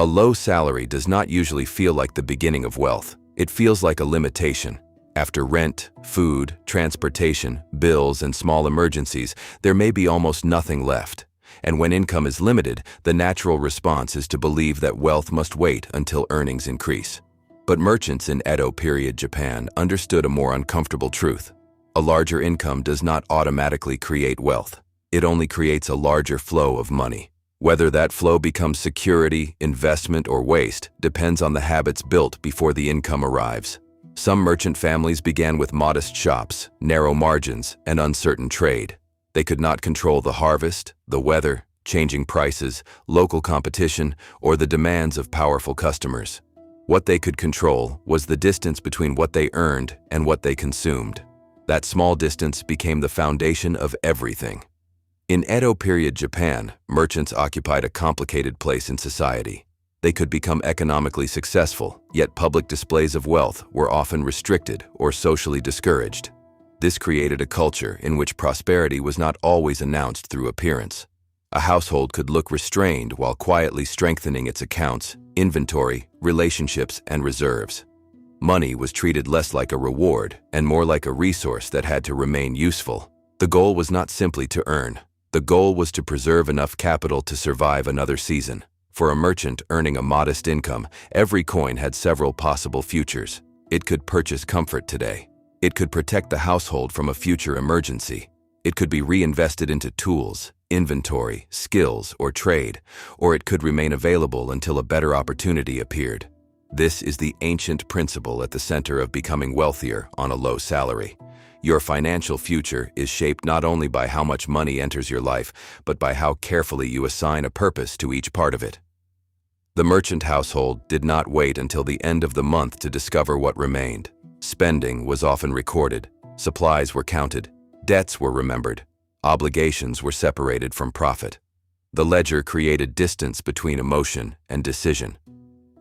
A low salary does not usually feel like the beginning of wealth. It feels like a limitation. After rent, food, transportation, bills, and small emergencies, there may be almost nothing left. And when income is limited, the natural response is to believe that wealth must wait until earnings increase. But merchants in Edo period Japan understood a more uncomfortable truth. A larger income does not automatically create wealth. It only creates a larger flow of money. Whether that flow becomes security, investment, or waste depends on the habits built before the income arrives. Some merchant families began with modest shops, narrow margins, and uncertain trade. They could not control the harvest, the weather, changing prices, local competition, or the demands of powerful customers. What they could control was the distance between what they earned and what they consumed. That small distance became the foundation of everything. In Edo period Japan, merchants occupied a complicated place in society. They could become economically successful, yet public displays of wealth were often restricted or socially discouraged. This created a culture in which prosperity was not always announced through appearance. A household could look restrained while quietly strengthening its accounts, inventory, relationships, and reserves. Money was treated less like a reward and more like a resource that had to remain useful. The goal was not simply to earn. The goal was to preserve enough capital to survive another season. For a merchant earning a modest income, every coin had several possible futures. It could purchase comfort today. It could protect the household from a future emergency. It could be reinvested into tools, inventory, skills, or trade, or it could remain available until a better opportunity appeared. This is the ancient principle at the center of becoming wealthier on a low salary. Your financial future is shaped not only by how much money enters your life, but by how carefully you assign a purpose to each part of it. The merchant household did not wait until the end of the month to discover what remained. Spending was often recorded, supplies were counted, debts were remembered, obligations were separated from profit. The ledger created distance between emotion and decision.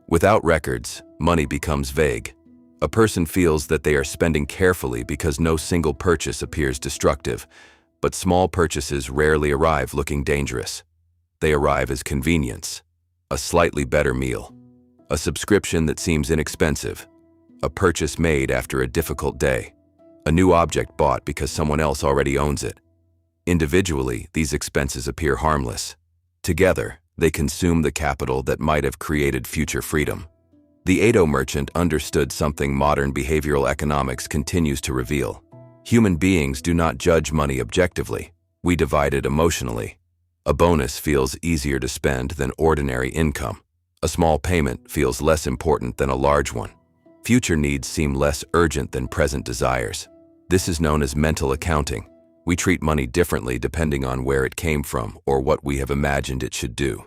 Without records, money becomes vague. A person feels that they are spending carefully because no single purchase appears destructive, but small purchases rarely arrive looking dangerous. They arrive as convenience, a slightly better meal, a subscription that seems inexpensive, a purchase made after a difficult day, a new object bought because someone else already owns it. Individually, these expenses appear harmless. Together, they consume the capital that might have created future freedom. The Edo merchant understood something modern behavioral economics continues to reveal. Human beings do not judge money objectively. We divide it emotionally. A bonus feels easier to spend than ordinary income. A small payment feels less important than a large one. Future needs seem less urgent than present desires. This is known as mental accounting. We treat money differently depending on where it came from or what we have imagined it should do.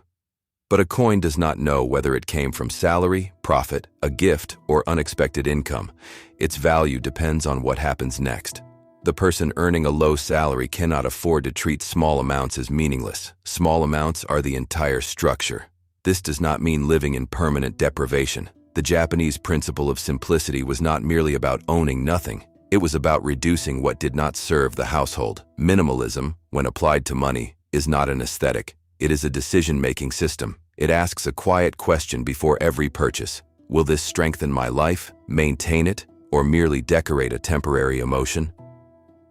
But a coin does not know whether it came from salary, profit, a gift, or unexpected income. Its value depends on what happens next. The person earning a low salary cannot afford to treat small amounts as meaningless. Small amounts are the entire structure. This does not mean living in permanent deprivation. The Japanese principle of simplicity was not merely about owning nothing. It was about reducing what did not serve the household. Minimalism, when applied to money, is not an aesthetic. It is a decision-making system. It asks a quiet question before every purchase. Will this strengthen my life, maintain it, or merely decorate a temporary emotion?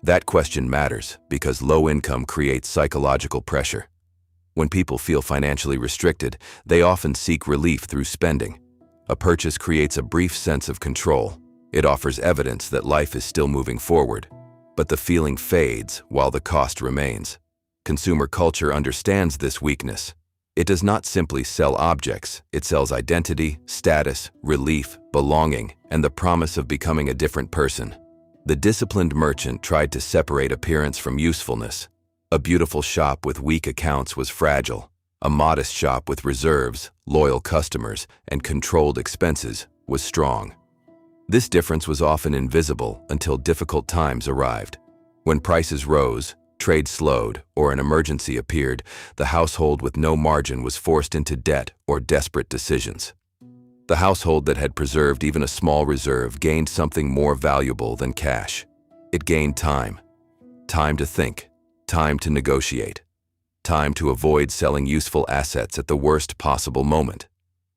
That question matters because low income creates psychological pressure. When people feel financially restricted, they often seek relief through spending. A purchase creates a brief sense of control. It offers evidence that life is still moving forward. But the feeling fades while the cost remains. Consumer culture understands this weakness. It does not simply sell objects, it sells identity, status, relief, belonging, and the promise of becoming a different person. The disciplined merchant tried to separate appearance from usefulness. A beautiful shop with weak accounts was fragile. A modest shop with reserves, loyal customers, and controlled expenses was strong. This difference was often invisible until difficult times arrived. When prices rose, trade slowed, or an emergency appeared, the household with no margin was forced into debt or desperate decisions. The household that had preserved even a small reserve gained something more valuable than cash. It gained time. Time to think. Time to negotiate. Time to avoid selling useful assets at the worst possible moment.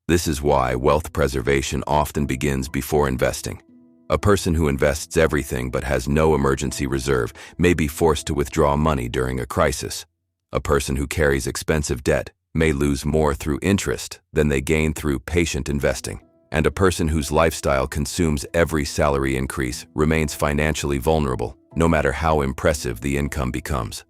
This is why wealth preservation often begins before investing. A person who invests everything but has no emergency reserve may be forced to withdraw money during a crisis. A person who carries expensive debt may lose more through interest than they gain through patient investing. And a person whose lifestyle consumes every salary increase remains financially vulnerable, no matter how impressive the income becomes.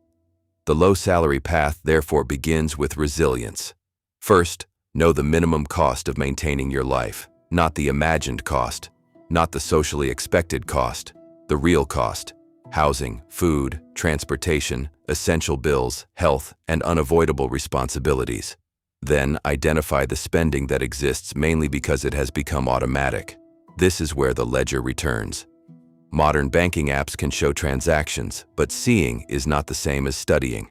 The low salary path therefore begins with resilience. First, know the minimum cost of maintaining your life, not the imagined cost, not the socially expected cost, the real cost: housing, food, transportation, essential bills, health, and unavoidable responsibilities. Then identify the spending that exists mainly because it has become automatic. This is where the ledger returns. Modern banking apps can show transactions, but seeing is not the same as studying.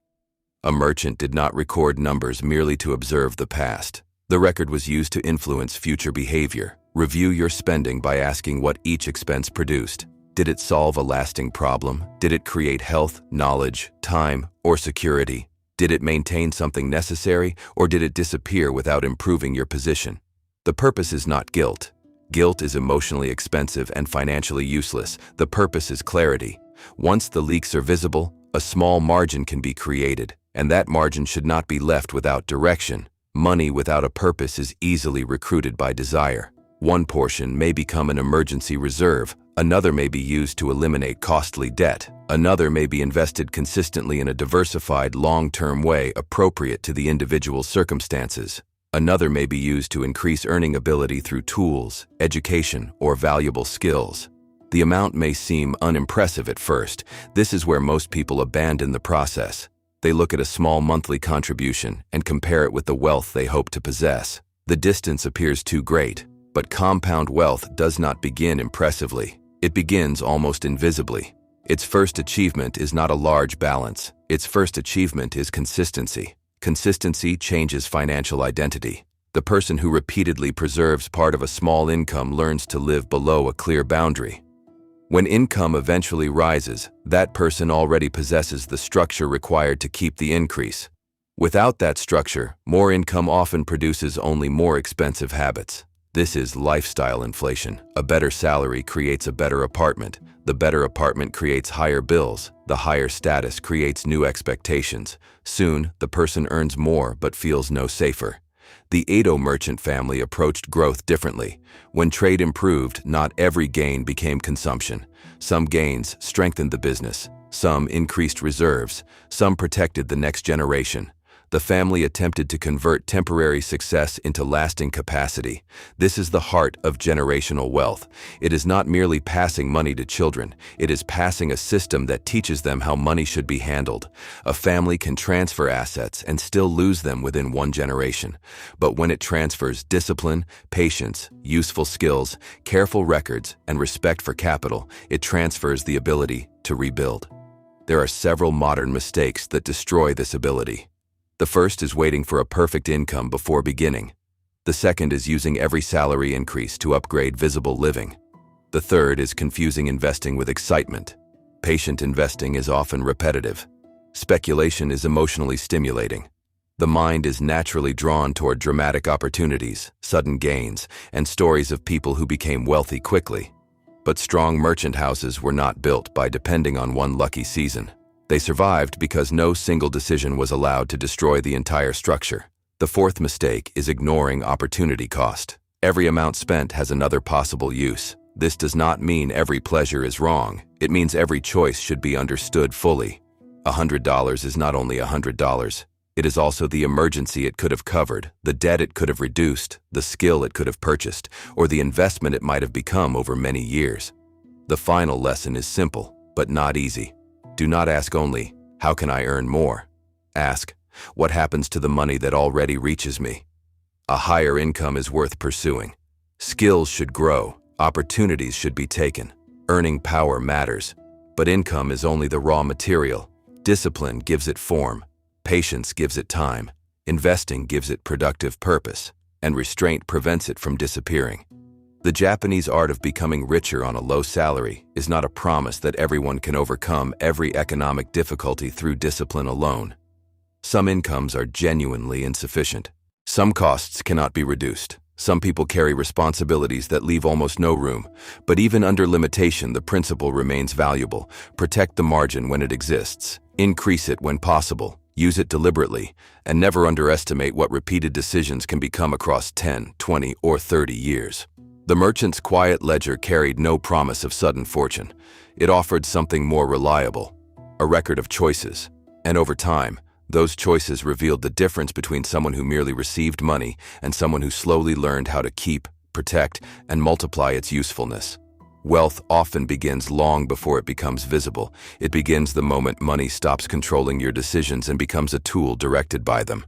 A merchant did not record numbers merely to observe the past. The record was used to influence future behavior. Review your spending by asking what each expense produced. Did it solve a lasting problem? Did it create health, knowledge, time, or security? Did it maintain something necessary, or did it disappear without improving your position? The purpose is not guilt. Guilt is emotionally expensive and financially useless. The purpose is clarity. Once the leaks are visible, a small margin can be created, and that margin should not be left without direction. Money without a purpose is easily recruited by desire. One portion may become an emergency reserve, another may be used to eliminate costly debt, another may be invested consistently in a diversified, long-term way appropriate to the individual's circumstances. Another may be used to increase earning ability through tools, education, or valuable skills. The amount may seem unimpressive at first. This is where most people abandon the process. They look at a small monthly contribution and compare it with the wealth they hope to possess. The distance appears too great, but compound wealth does not begin impressively. It begins almost invisibly. Its first achievement is not a large balance. Its first achievement is consistency. Consistency changes financial identity. The person who repeatedly preserves part of a small income learns to live below a clear boundary. When income eventually rises, that person already possesses the structure required to keep the increase. Without that structure, more income often produces only more expensive habits. This is lifestyle inflation. A better salary creates a better apartment. The better apartment creates higher bills. The higher status creates new expectations. Soon, the person earns more but feels no safer. The Edo merchant family approached growth differently. When trade improved, not every gain became consumption. Some gains strengthened the business. Some increased reserves. Some protected the next generation. The family attempted to convert temporary success into lasting capacity. This is the heart of generational wealth. It is not merely passing money to children. It is passing a system that teaches them how money should be handled. A family can transfer assets and still lose them within one generation. But when it transfers discipline, patience, useful skills, careful records, and respect for capital, it transfers the ability to rebuild. There are several modern mistakes that destroy this ability. The first is waiting for a perfect income before beginning. The second is using every salary increase to upgrade visible living. The third is confusing investing with excitement. Patient investing is often repetitive. Speculation is emotionally stimulating. The mind is naturally drawn toward dramatic opportunities, sudden gains, and stories of people who became wealthy quickly. But strong merchant houses were not built by depending on one lucky season. They survived because no single decision was allowed to destroy the entire structure. The fourth mistake is ignoring opportunity cost. Every amount spent has another possible use. This does not mean every pleasure is wrong. It means every choice should be understood fully. $100 is not only $100. It is also the emergency it could have covered, the debt it could have reduced, the skill it could have purchased, or the investment it might have become over many years. The final lesson is simple, but not easy. Do not ask only, how can I earn more? Ask, what happens to the money that already reaches me? A higher income is worth pursuing. Skills should grow, opportunities should be taken. Earning power matters, but income is only the raw material. Discipline gives it form, patience gives it time, investing gives it productive purpose, and restraint prevents it from disappearing. The Japanese art of becoming richer on a low salary is not a promise that everyone can overcome every economic difficulty through discipline alone. Some incomes are genuinely insufficient. Some costs cannot be reduced. Some people carry responsibilities that leave almost no room. But even under limitation, the principle remains valuable. Protect the margin when it exists. Increase it when possible. Use it deliberately. And never underestimate what repeated decisions can become across 10, 20, or 30 years. The merchant's quiet ledger carried no promise of sudden fortune. It offered something more reliable, a record of choices. And over time, those choices revealed the difference between someone who merely received money and someone who slowly learned how to keep, protect, and multiply its usefulness. Wealth often begins long before it becomes visible. It begins the moment money stops controlling your decisions and becomes a tool directed by them.